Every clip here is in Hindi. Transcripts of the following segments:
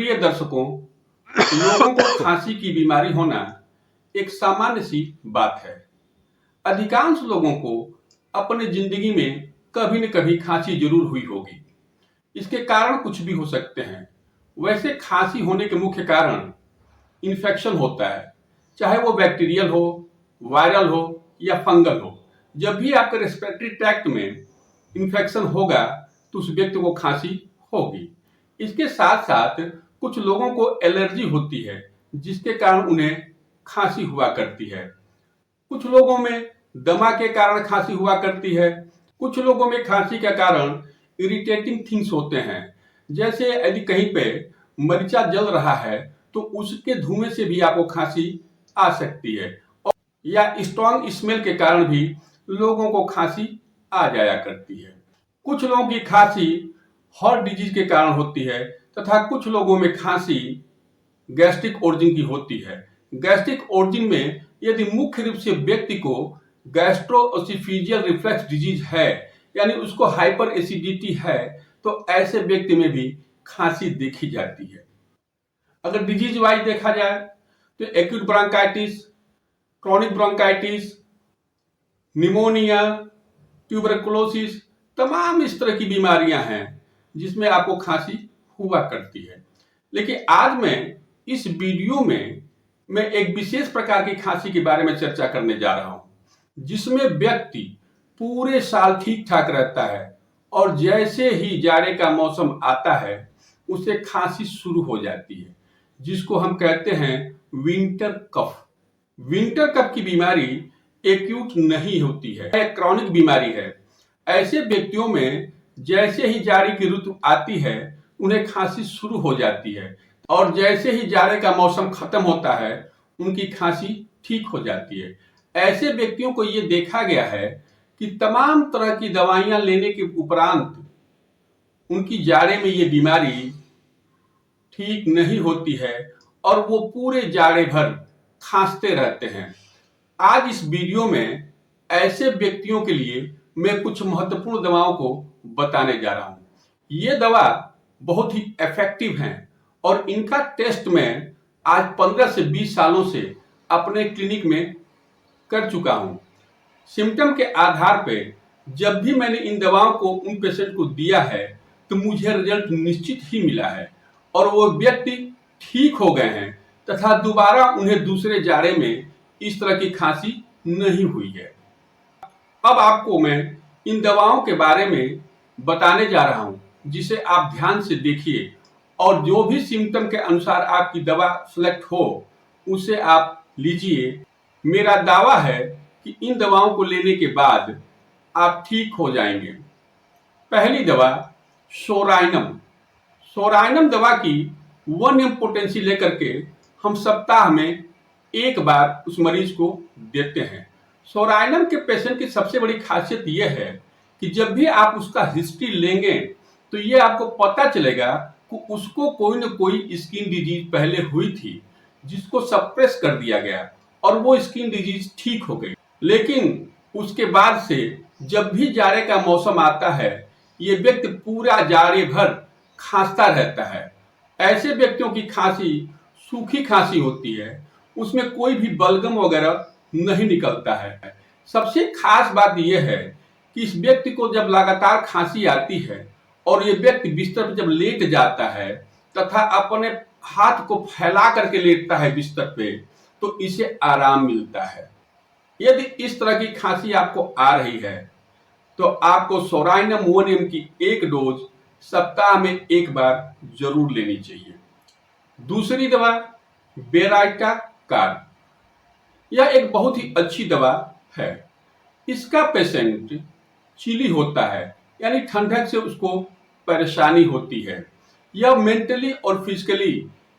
प्रिय दर्शकों, लोगों को खांसी की बीमारी होना एक सामान्य सी बात है। अधिकांश लोगों को अपने जिंदगी में कभी न कभी खांसी जरूर हुई होगी। इसके कारण कुछ भी हो सकते हैं। वैसे खांसी होने के मुख्य कारण इन्फेक्शन होता है, चाहे वो बैक्टीरियल हो, वायरल हो या फंगल हो। जब भी आपके रेस्पिरेटरी ट्रैक्ट में इन्फेक्शन होगा तो उस व्यक्ति को खांसी होगी। इसके साथ साथ कुछ लोगों को एलर्जी होती है, जिसके कारण उन्हें खांसी हुआ करती है। कुछ लोगों में दमा के कारण खांसी हुआ करती है। कुछ लोगों में खांसी का कारण इरिटेटिंग थिंग्स होते हैं, जैसे यदि कहीं पे मरीचा जल रहा है तो उसके धुएं से भी आपको खांसी आ सकती है, या स्ट्रॉन्ग स्मेल के कारण भी लोगों को खांसी आ जाया करती है। कुछ लोगों की खांसी हार्ट डिजीज के कारण होती है तथा कुछ लोगों में खांसी गैस्ट्रिक ओरिजिन की होती है। गैस्ट्रिक ओरिजिन में यदि मुख्य रूप से व्यक्ति को गैस्ट्रोएसोफेजियल रिफ्लक्स डिजीज है, यानी उसको हाइपर एसिडिटी है, तो ऐसे व्यक्ति में भी खांसी देखी जाती है। अगर डिजीज वाइज देखा जाए तो acute bronchitis, chronic bronchitis, pneumonia, tuberculosis, तमाम इस तरह की बीमारियां हैं जिसमें आपको खांसी हुआ करती है। लेकिन आज मैं इस वीडियो में एक विशेष प्रकार की खांसी के बारे में चर्चा करने जा रहा हूं, जिसमें व्यक्ति पूरे साल ठीक ठाक रहता है और जैसे ही जाड़े का मौसम आता है उसे खांसी शुरू हो जाती है, जिसको हम कहते हैं विंटर कफ। विंटर कफ की बीमारी एक्यूट नहीं होती है, क्रॉनिक बीमारी है। ऐसे व्यक्तियों में जैसे ही जाड़े की ऋतु आती है उन्हें खांसी शुरू हो जाती है, और जैसे ही जाड़े का मौसम खत्म होता है उनकी खांसी ठीक हो जाती है। ऐसे व्यक्तियों को ये देखा गया है कि तमाम तरह की दवाइयां लेने के उपरांत उनकी जाड़े में ये बीमारी ठीक नहीं होती है और वो पूरे जाड़े भर खांसते रहते हैं। आज इस वीडियो में ऐसे व्यक्तियों के लिए मैं कुछ महत्वपूर्ण दवाओं को बताने जा रहा हूं। ये दवा बहुत ही इफेक्टिव हैं और इनका टेस्ट मैं आज 15 से 20 सालों से अपने क्लिनिक में कर चुका हूं। सिम्टम के आधार पे जब भी मैंने इन दवाओं को उन पेशेंट को दिया है तो मुझे रिजल्ट निश्चित ही मिला है और वो व्यक्ति ठीक हो गए हैं तथा दोबारा उन्हें दूसरे जाड़े में इस तरह की खांसी नहीं हुई है। अब आपको मैं इन दवाओं के बारे में बताने जा रहा हूं, जिसे आप ध्यान से देखिए और जो भी सिम्टम के अनुसार आपकी दवा सेलेक्ट हो उसे आप लीजिए। मेरा दावा है कि इन दवाओं को लेने के बाद आप ठीक हो जाएंगे। पहली दवा सोराइनम। सोराइनम दवा की 1 mg पोटेंसी लेकर के हम सप्ताह में एक बार उस मरीज को देते हैं। सोराइनम के पेशेंट की सबसे बड़ी खासियत यह है कि जब भी आप उसका हिस्ट्री लेंगे तो ये आपको पता चलेगा कि उसको कोई न कोई स्किन डिजीज पहले हुई थी, जिसको सप्रेस कर दिया गया और वो स्किन डिजीज ठीक हो गई। लेकिन उसके बाद से जब भी जाड़े का मौसम आता है ये व्यक्ति पूरा जाड़े भर खांसता रहता है। ऐसे व्यक्तियों की खांसी सूखी खांसी होती है, उसमें कोई भी बलगम वगैरह नहीं निकलता है। सबसे खास बात यह है कि इस व्यक्ति को जब लगातार खांसी आती है और ये व्यक्ति बिस्तर पर जब लेट जाता है तथा अपने हाथ को फैला करके लेटता है बिस्तर पे, तो इसे आराम मिलता है। यदि इस तरह की खांसी आपको आ रही है तो आपको सोराइनम 1 mg की एक डोज सप्ताह में एक बार जरूर लेनी चाहिए। दूसरी दवा बेराइटा कार्ब। यह एक बहुत ही अच्छी दवा है। इसका पेशेंट चिली होता है, यानी ठंडक से उसको परेशानी होती है। यह मेंटली और फिजिकली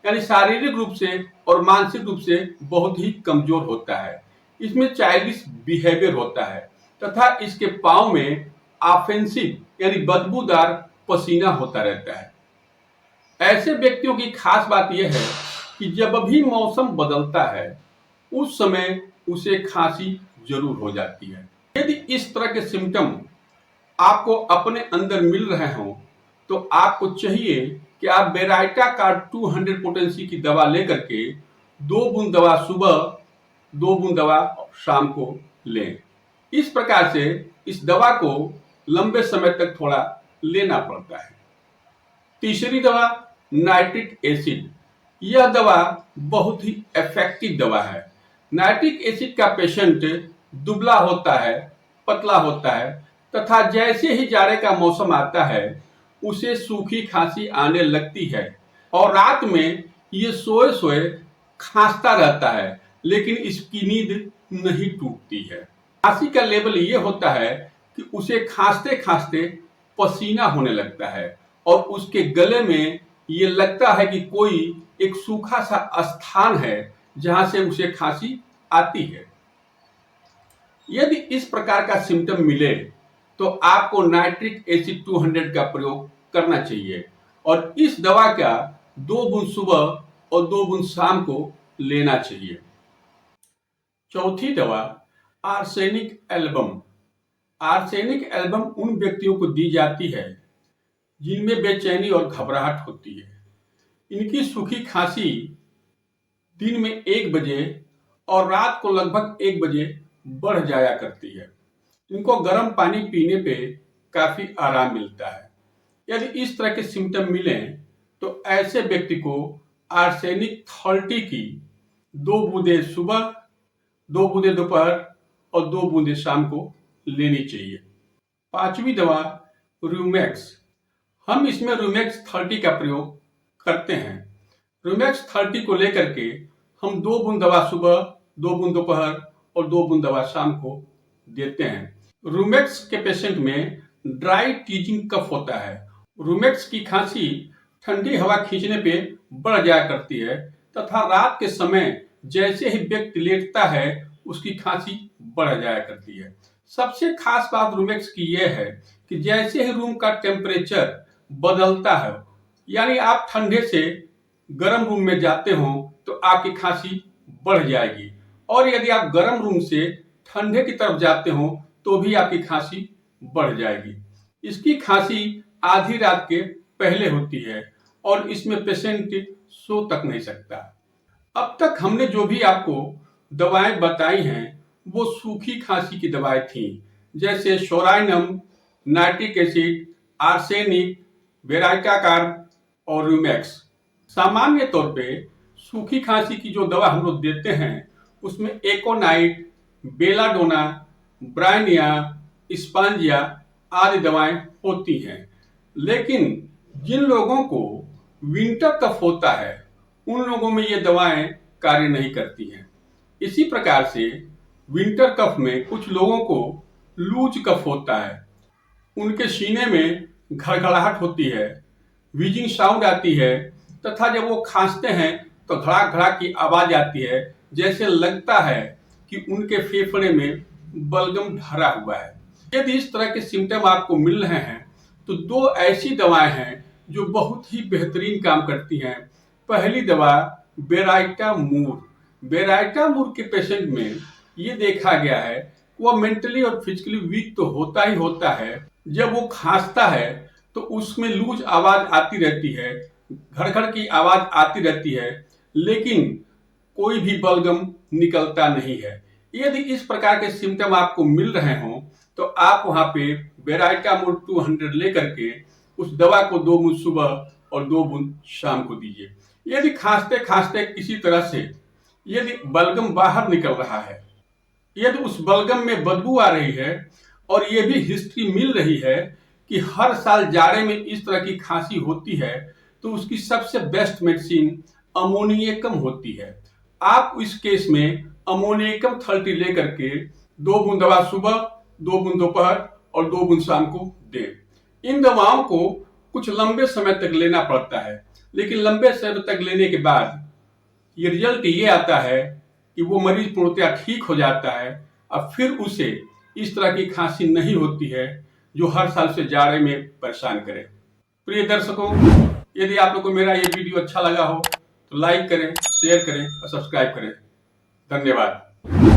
यानी शारीरिक रूप से और मानसिक रूप से बहुत ही कमजोर होता है। इसमें चाइल्डिश बिहेवियर होता है तथा इसके पांव में ऑफेंसिव यानी बदबूदार पसीना होता रहता है। ऐसे व्यक्तियों की खास बात यह है कि जब भी मौसम बदलता है उस समय उसे खांसी जरूर हो जाती है। यदि इस तरह के सिम्टम आपको अपने अंदर मिल रहे हों तो आपको चाहिए कि आप बेराइटा कार्ब 200 पोटेंसी की दवा लेकर के 2 बूंद दवा सुबह, 2 बूंद दवा शाम को लें। इस प्रकार से इस दवा को लंबे समय तक थोड़ा लेना पड़ता है। तीसरी दवा नाइट्रिक एसिड। यह दवा बहुत ही इफेक्टिव दवा है। नाइट्रिक एसिड का पेशेंट दुबला होता है, पतला होता है तथा जैसे ही जाड़े का मौसम आता है उसे सूखी खांसी आने लगती है और रात में ये सोए सोए खांसता रहता है, लेकिन इसकी नींद नहीं टूटती है। खांसी का लेवल ये होता है कि उसे खांसते खांसते पसीना होने लगता है और उसके गले में ये लगता है कि कोई एक सूखा सा स्थान है जहां से उसे खांसी आती है। यदि इस प्रकार का सिम्टम मिले तो आपको नाइट्रिक एसिड 200 का प्रयोग करना चाहिए और इस दवा का 2 बूंद सुबह और 2 बूंद शाम को लेना चाहिए। चौथी दवा आर्सेनिक एल्बम। आर्सेनिक एल्बम उन व्यक्तियों को दी जाती है जिनमें बेचैनी और घबराहट होती है। इनकी सूखी खांसी दिन में 1 बजे और रात को लगभग 1 बजे बढ़ जाया करती है। इनको गर्म पानी पीने पे काफी आराम मिलता है। यदि इस तरह के सिम्टम मिलें तो ऐसे व्यक्ति को आर्सेनिक 30 की 2 बूंदे सुबह, 2 बूंदे दोपहर और 2 बूंदे शाम को लेनी चाहिए। पांचवी दवा रूमेक्स। हम इसमें रूमेक्स 30 का प्रयोग करते हैं। रूमेक्स 30 को लेकर के हम 2 बूंद दवा सुबह, 2 बूंद दोपहर और 2 बूंद दवा शाम को देते हैं। रूमेक्स के पेशेंट में ड्राई टीजिंग कफ होता है। रूमेक्स की खांसी ठंडी हवा खींचने पे बढ़ जाया करती है तथा रात के समय जैसे ही व्यक्ति लेटता है उसकी खांसी बढ़ जाया करती है। सबसे खास बात रूमेक्स की यह है कि जैसे ही रूम का टेम्परेचर बदलता है, यानी आप ठंडे से गर्म रूम में जाते हो तो आपकी खांसी बढ़ जाएगी और यदि आप गर्म रूम से ठंडे की तरफ जाते हो तो भी आपकी खांसी बढ़ जाएगी। इसकी खांसी आधी रात के पहले होती है और इसमें पेशेंट सो तक नहीं सकता। अब तक हमने जो भी आपको दवाएं बताई हैं वो सूखी खांसी की दवाएं थी, जैसे psorinum, nitric acid, arsenic, baryta carb और रूमेक्स। सामान्य तौर पे सूखी खांसी की जो दवा हम लोग देते हैं उसमें एकोनाइट, बेलाडोना, ब्राइनिया, स्पांजिया आदि दवाएं होती हैं। लेकिन जिन लोगों को विंटर कफ होता है उन लोगों में ये दवाएं कार्य नहीं करती हैं। इसी प्रकार से विंटर कफ में कुछ लोगों को लूज कफ होता है। उनके सीने में घड़घड़ाहट होती है, व्हीजिंग साउंड आती है तथा जब वो खांसते हैं तो घड़ाक घड़ाक की आवाज आती है, जैसे लगता है कि उनके फेफड़े में बलगम भरा हुआ है। यदि इस तरह के सिम्टम आपको मिल रहे हैं तो 2 ऐसी दवाएं हैं जो बहुत ही बेहतरीन काम करती हैं। पहली दवा बेराइटा मूर। बेराइटा मूर के पेशेंट में ये देखा गया है वह मेंटली और फिजिकली वीक तो होता ही होता है। जब वो खांसता है तो उसमें लूज आवाज आती रहती है, घड़घड़ की आवाज आती रहती है, लेकिन कोई भी बलगम निकलता नहीं है। यदि इस प्रकार के सिम्टम आपको मिल रहे हों तो आप वहां पे बेराइटा मूर 200 लेकर के उस दवा को 2 बूंद सुबह और 2 बूंद शाम को दीजिए। यदि खांसते खांसते किसी तरह से यदि बलगम बाहर निकल रहा है, यदि उस बलगम में बदबू आ रही है और ये भी हिस्ट्री मिल रही है कि हर साल जाड़े में इस तरह की खांसी होती है, तो उसकी सबसे बेस्ट मेडिसिन अमोनियकम होती है। आप इस केस में अमोनियकम 30 लेकर के 2 बूंद दवा सुबह, 2 बूंद दोपहर और 2 बूंद शाम को दें। इन दवाओं को कुछ लंबे समय तक लेना पड़ता है, लेकिन लंबे समय तक लेने के बाद ये रिजल्ट ये आता है कि वो मरीज पूर्णतः ठीक हो जाता है और फिर उसे इस तरह की खांसी नहीं होती है जो हर साल से जाड़े में परेशान करे। प्रिय दर्शकों, यदि आप लोगों को मेरा ये वीडियो अच्छा लगा हो तो लाइक करें, शेयर करें और सब्सक्राइब करें। धन्यवाद।